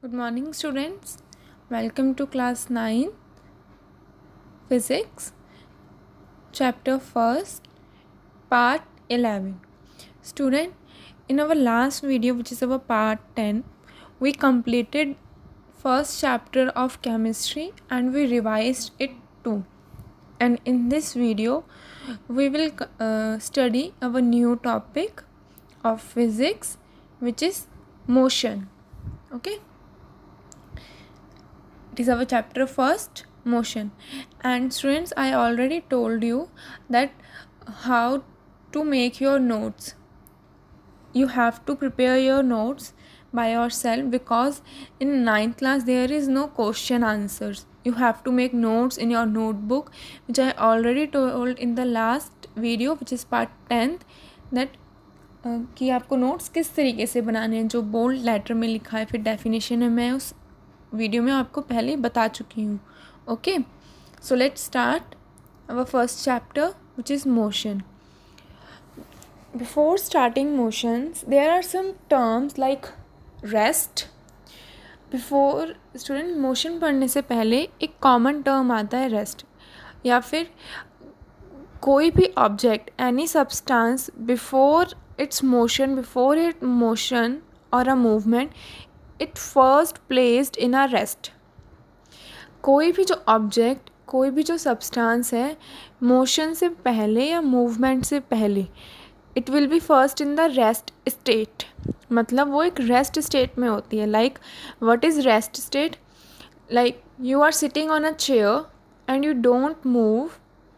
Good morning, students. Welcome to class 9 Physics, chapter 1st, part 11. Student, in our last video, which is our part 10, we completed first chapter of chemistry and we revised it too. And in this video, we will study our new topic of physics, which is motion. Okay. It is our chapter first, motion. And students, I already told you that how to make your notes. You have to prepare your notes by yourself because in 9th class there is no question answers. You have to make notes in your notebook, which I already told in the last video, which is part 10th, that कि आपको notes किस तरीके से बनाने हैं, जो bold letter में लिखा है, फिर डेफिनेशन है, मैं उस वीडियो में आपको पहले ही बता चुकी हूँ. Okay, so let's start our first chapter which is motion. Before starting motions there are some terms like rest. Before student, motion पढ़ने से पहले एक कॉमन टर्म आता है रेस्ट, या फिर कोई भी object, any substance before its motion और a movement, it first placed in a rest. कोई भी जो ऑब्जेक्ट, कोई भी जो सब्सटेंस है, मोशन से पहले या मूवमेंट से पहले it will be first in the rest state. मतलब वो एक रेस्ट स्टेट में होती है. Like what is rest state? Like you are sitting on a chair and you don't move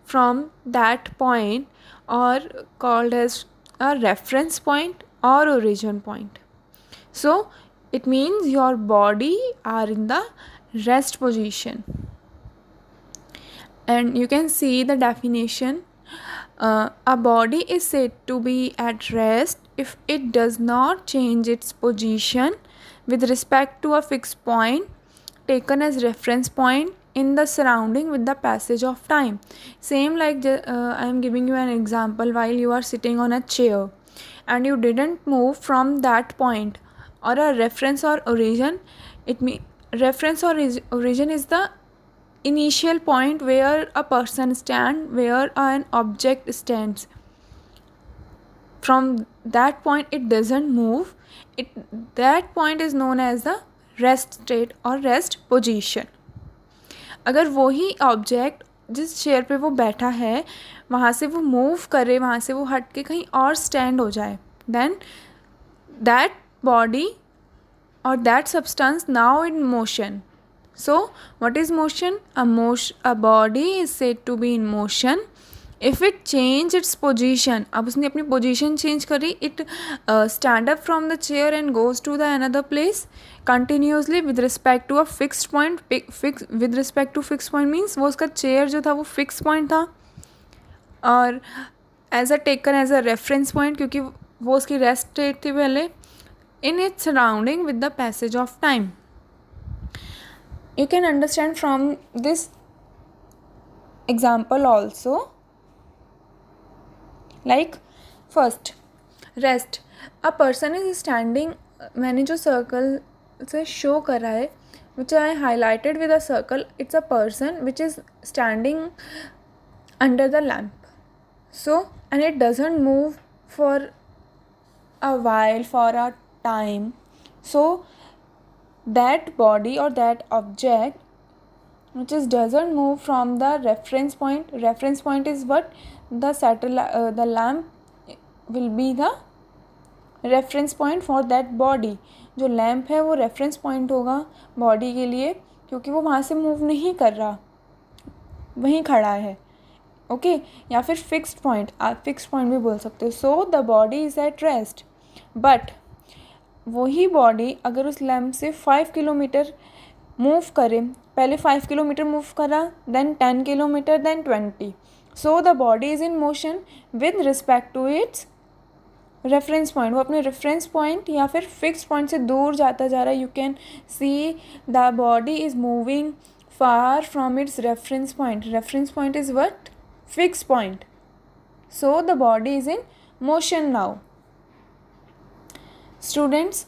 from that point और called as a reference point or origin point. So it means your body are in the rest position. And you can see the definition. A body is said to be at rest if it does not change its position with respect to a fixed point taken as reference point in the surrounding with the passage of time. Same like I am giving you an example. While you are sitting on a chair and you didn't move from that point or a reference or origin, reference or origin is the initial point where a person stands, where an object stands. From that point it doesn't move. That point is known as the rest state or rest position. अगर वही object जिस chair पे वो बैठा है वहाँ से वो मूव करे, वहाँ से वो हट के कहीं और स्टैंड हो जाए, देन दैट बॉडी और that substance now in motion. So what is motion? A body is said to be in motion if it change its position. अब उसने अपनी पोजिशन चेंज करी, it stand up from the chair and goes to the another place continuously with respect to a fix point. With respect to fix point means वो उसका chair जो था वो fix point था और as a taken as a reference point, क्योंकि वो उसकी रेस्ट स्टेट थी पहले, in its surrounding with the passage of time. You can understand from this example also. Like first, rest. A person is standing. मैंने जो circle से show करा है, which I highlighted with a circle, it's a person which is standing under the lamp. So and it doesn't move for a while, for a time. So that body or that object which is doesn't move from the reference point. Reference point is what? The lamp will be the reference point for that body. जो lamp है वो reference point होगा body के लिए, क्योंकि वो वहाँ से मूव नहीं कर रहा, वहीं खड़ा है. ओके या फिर फिक्स्ड पॉइंट, आप फिक्स्ड पॉइंट भी बोल सकते हो. सो the body is at rest. But वही बॉडी अगर उस लैम्प से 5 किलोमीटर मूव करे, पहले 5 किलोमीटर मूव करा, then 10 kilometre, then 20. So the body is in motion with respect to its reference point. वो अपने रेफरेंस पॉइंट या फिर फिक्स पॉइंट से दूर जाता जा रहा है. You can see the body is moving far from its reference point. Reference point is what? Fix point. So the body is in motion now. Students,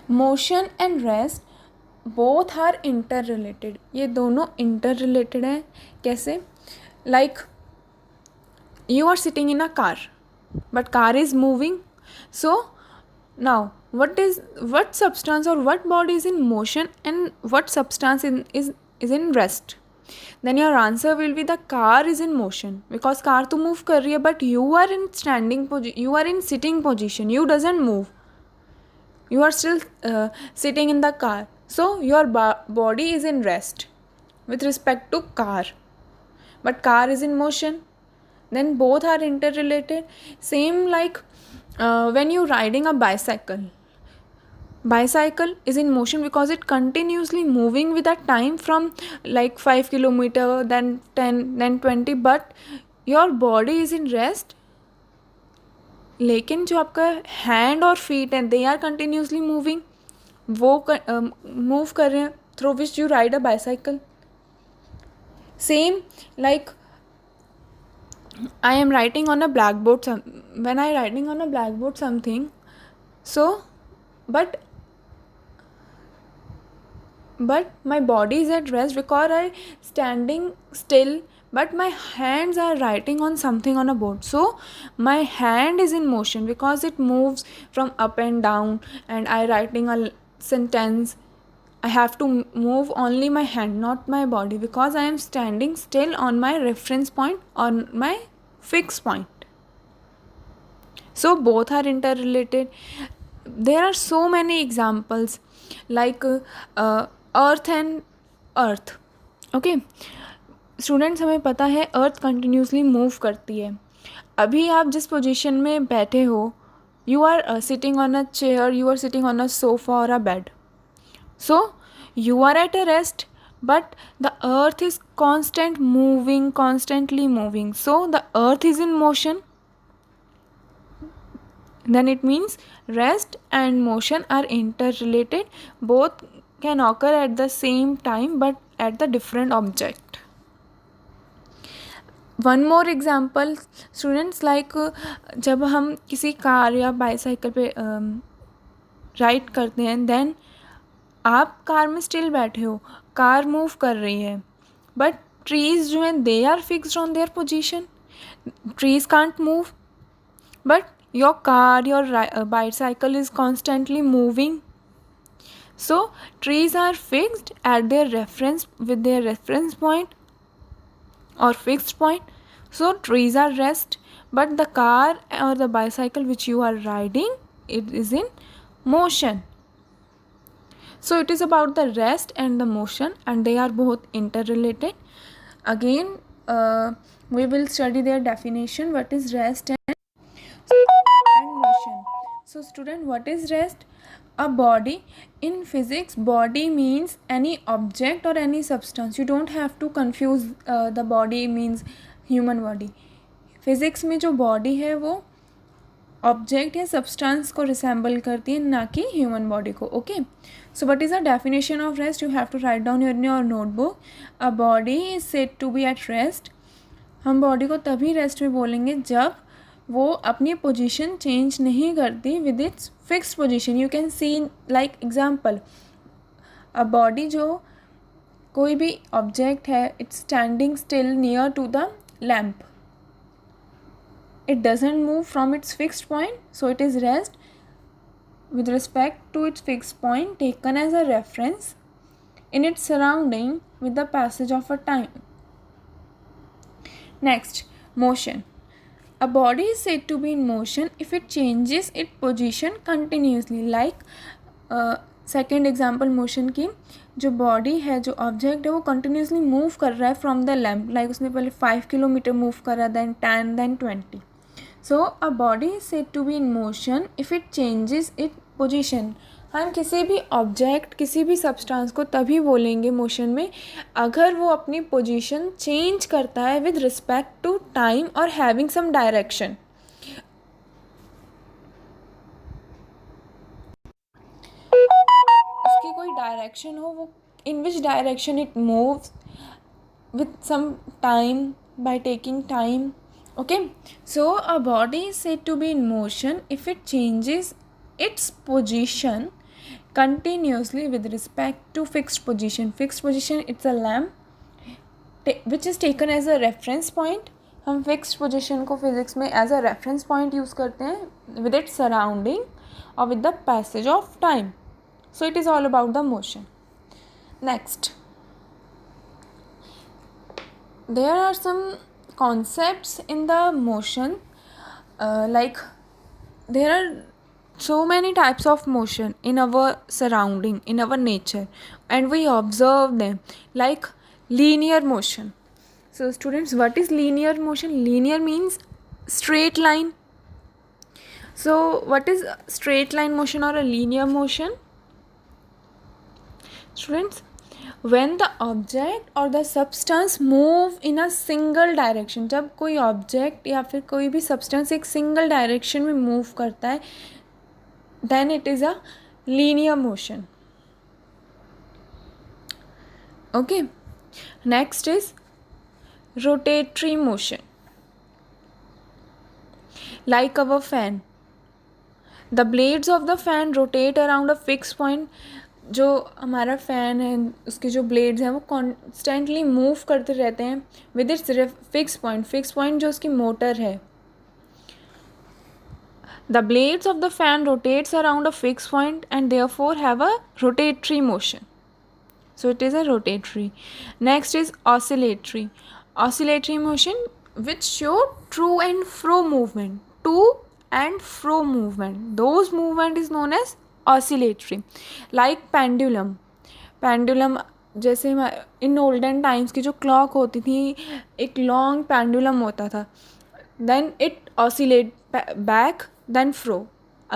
motion and rest both are interrelated. ये दोनों interrelated हैं. कैसे? Like you are sitting in a car, but car is moving. So now what substance or what body is in motion and what substance is in rest? Then your answer will be the car is in motion, because car to move कर रही है, but you are in you are in sitting position, you doesn't move, you are still sitting in the car. So your body is in rest with respect to car, but car is in motion. Then both are interrelated. Same like when you're riding a bicycle is in motion because it continuously moving with a time from like 5 kilometer, then 10, then 20, but your body is in rest. लेकिन जो आपका hand और feet है they are continuously moving, वो move कर रहे हैं through which you ride a bicycle. Same like I am writing on a blackboard when I writing on a blackboard something, so but my body is at rest because I standing still, but my hands are writing on something on a board, so my hand is in motion because it moves from up and down, and I writing a sentence. I have to move only my hand, not my body, because I am standing still on my reference point, on my fixed point. So both are interrelated. There are so many examples like earth and earth. Okay, students हमें पता है अर्थ continuously move करती है. अभी आप जिस position में बैठे हो, you are sitting on a chair, you are sitting on a sofa और a bed, so you are at a rest, but the earth is constantly moving, so the earth is in motion. Then it means rest and motion are interrelated, both can occur at the same time but at the different object. One more example students, like जब हम किसी car या bicycle पे ride करते हैं, then आप car में still बैठे हो, कार मूव कर रही है, बट ट्रीज जो हैं they are fixed on their position, trees can't move, but your car, your bicycle is constantly moving. So trees are fixed at their reference with their reference point or fixed point, so trees are rest, but the car or the bicycle which you are riding, it is in motion. So it is about the rest and the motion, and they are both interrelated. Again we will study their definition, what is rest and motion. So student, what is rest? A body. In physics, body means any object or any substance. You don't have to confuse the body means human body. Physics में जो body है वो object या substance को resemble करती है, ना कि ह्यूमन बॉडी को. Okay, so what is the definition of rest? You have to write down in your notebook. A body is said to be at rest. हम बॉडी को तभी रेस्ट में बोलेंगे जब वो अपनी पोजीशन चेंज नहीं करती with its fixed position. You can see like example, a body जो कोई भी ऑब्जेक्ट है, it's standing still near to the lamp, it doesn't move from its fixed point, so it is rest with respect to its fixed point taken as a reference in its surrounding with the passage of a time. Next, motion. A body is said to be in motion if it changes its position continuously. Like second example motion की, जो body है, जो object है, वो continuously move कर रहा है from the lamp. Like उसने पहले 5 किलोमीटर मूव करा, then 10, then 20. So a body is said to be in motion if it changes it position. हम किसी भी ऑब्जेक्ट, किसी भी सब्सटेंस को तभी बोलेंगे मोशन में अगर वो अपनी पोजीशन चेंज करता है विद रिस्पेक्ट टू टाइम और हैविंग सम डायरेक्शन. उसकी कोई डायरेक्शन हो, वो in which direction it moves with some time by taking time. Okay, so a body is said to be in motion if it changes its position continuously with respect to fixed position. Fixed position, it's a lamp which is taken as a reference point. हम fixed position को physics में as a reference point use करते हैं with its surrounding or with the passage of time. So it is all about the motion. Next, there are some concepts in the motion, like there are so many types of motion in our surrounding, in our nature, and we observe them, like linear motion. So students, what is linear motion? Linear means straight line. So what is straight line motion or a linear motion? Students, when the object or the substance move in a single direction, जब कोई object या फिर कोई भी substance एक single direction में move करता है, then it is a linear motion. Okay, next is rotatory motion, like our fan. The blades of the fan rotate around a fixed point. जो हमारा फ़ैन है उसके जो ब्लेड्स हैं वो कॉन्स्टेंटली मूव करते रहते हैं विद इट्स फिक्स पॉइंट जो उसकी मोटर है. The blades of the fan rotates around a fix point and therefore have a rotatory motion. So it is a rotatory. Next is oscillatory. Oscillatory motion which show to and fro movement. To and fro movement. Those movement is known as oscillatory. Like pendulum. Pendulum जैसे in olden times की जो clock होती थी एक long pendulum होता था. Then it oscillate back then fro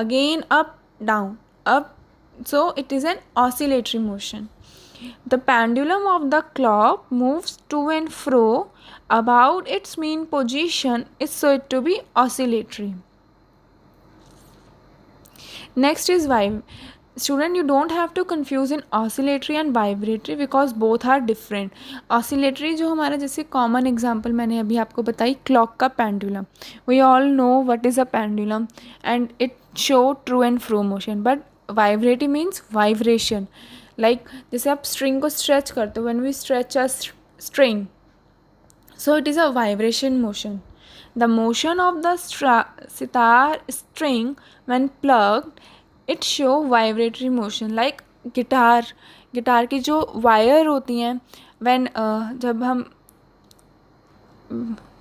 again up down up. So it is an oscillatory motion. The pendulum of the clock moves to and fro about its mean position is said to be oscillatory. Next is student, you don't have to confuse in oscillatory and vibratory because both are different. Oscillatory जो हमारा जैसे common example मैंने अभी आपको बताई clock का pendulum. We all know what is a pendulum and it show to and fro motion. But vibratory means vibration. Like जैसे आप string को stretch करते हो, when we stretch a string, so it is a vibration motion. The motion of the sitar string when plugged, it show vibratory motion. Like guitar की जो wire होती हैं when जब हम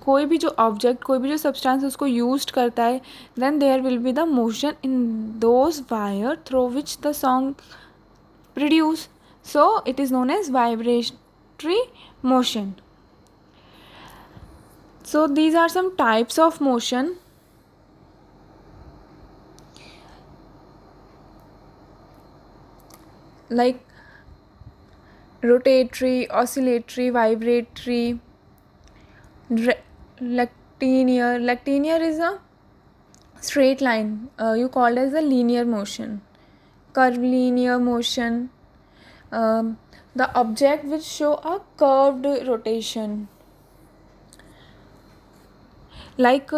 कोई भी जो ऑब्जेक्ट कोई भी जो सब्सटेंस उसको यूज करता है, then there will be the motion in those wire through which the song produce. So it is known as vibratory motion. So these are some types of motion. Like rotatory, oscillatory, vibratory, rectilinear. Rectilinear is a straight line, you called as a linear motion. Curvilinear motion, the object which show a curved rotation. Like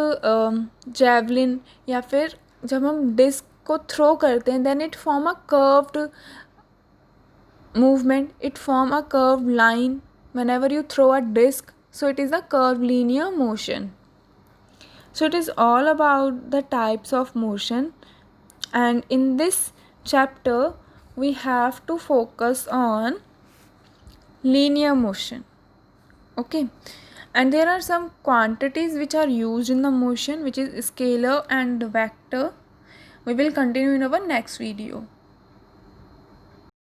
javelin या फिर जब हम disc को throw करते हैं then it form a curved movement, it form a curved line whenever you throw a disc. So it is a curvilinear motion. So it is all about the types of motion, and in this chapter we have to focus on linear motion. Okay, and there are some quantities which are used in the motion, which is scalar and vector. We will continue in our next video.